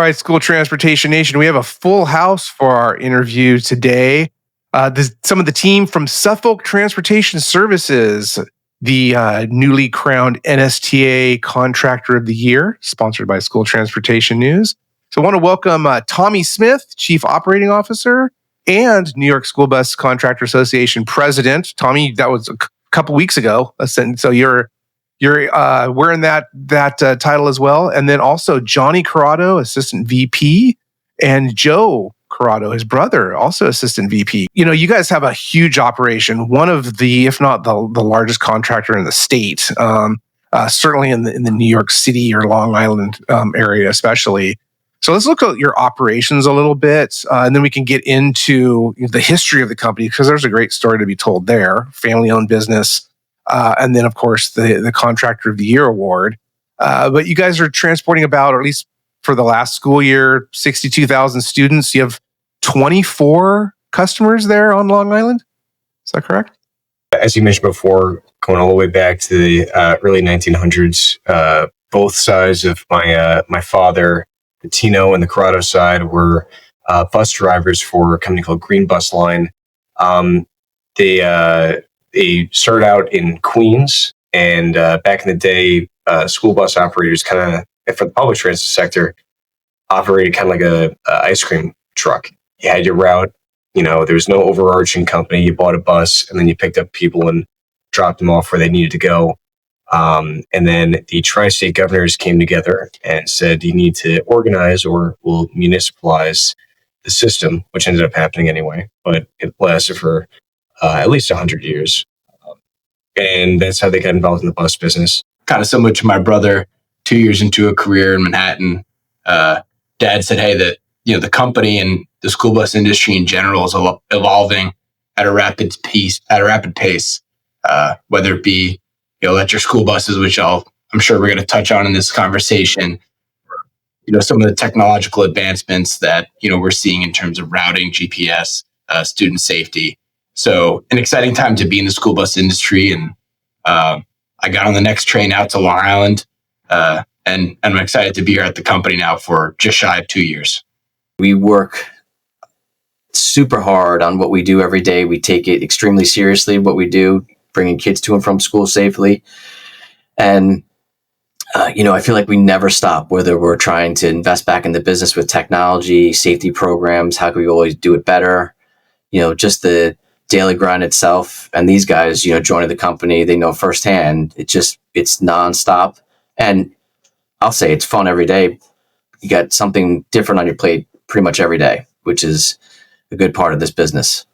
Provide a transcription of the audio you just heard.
right, School Transportation Nation, we have a full house for our interview today. Some of the team from Suffolk Transportation Services, the newly crowned NSTA Contractor of the Year, sponsored by School Transportation News. So I want to welcome Tommy Smith, Chief Operating Officer, and New York School Bus Contractor Association President. Tommy, that was a couple weeks ago, so you're wearing that title as well. And then also Johnny Corrado, Assistant VP, and Joe Corrado, his brother, also Assistant VP. You know, you guys have a huge operation, one of the, if not the largest contractor in the state, certainly in the New York City or Long Island area especially. So let's look at your operations a little bit, and then we can get into the history of the company, because there's a great story to be told there. Family-owned business. And then, of course, the Contractor of the Year award. But you guys are transporting about, or at least for the last school year, 62,000 students. You have 24 customers there on Long Island. Is that correct? As you mentioned before, going all the way back to the early 1900s, both sides of my father, the Tino and the Corrado side, were bus drivers for a company called Green Bus Line. They started out in Queens, and back in the day, school bus operators kind of, for the public transit sector, operated kind of like a ice cream truck. You had your route, there was no overarching company. You bought a bus, and then you picked up people and dropped them off where they needed to go. And then the tri-state governors came together and said, you need to organize or we'll municipalize the system, which ended up happening anyway, but it lasted for at least 100 years. And that's how they got involved in the bus business. Kind of similar to my brother, 2 years into a career in Manhattan. Dad said, hey, the company and the school bus industry in general is evolving at a rapid pace, whether it be electric school buses, which I'm sure we're going to touch on in this conversation, some of the technological advancements that, we're seeing in terms of routing, GPS, student safety. So an exciting time to be in the school bus industry. And I got on the next train out to Long Island. And I'm excited to be here at the company now for just shy of 2 years. We work super hard on what we do every day. We take it extremely seriously, what we do, bringing kids to and from school safely. And, I feel like we never stop, whether we're trying to invest back in the business with technology, safety programs, how can we always do it better? Just the daily grind itself. And these guys, joining the company, they know firsthand, it's nonstop. And I'll say it's fun every day. You got something different on your plate pretty much every day, which is a good part of this business.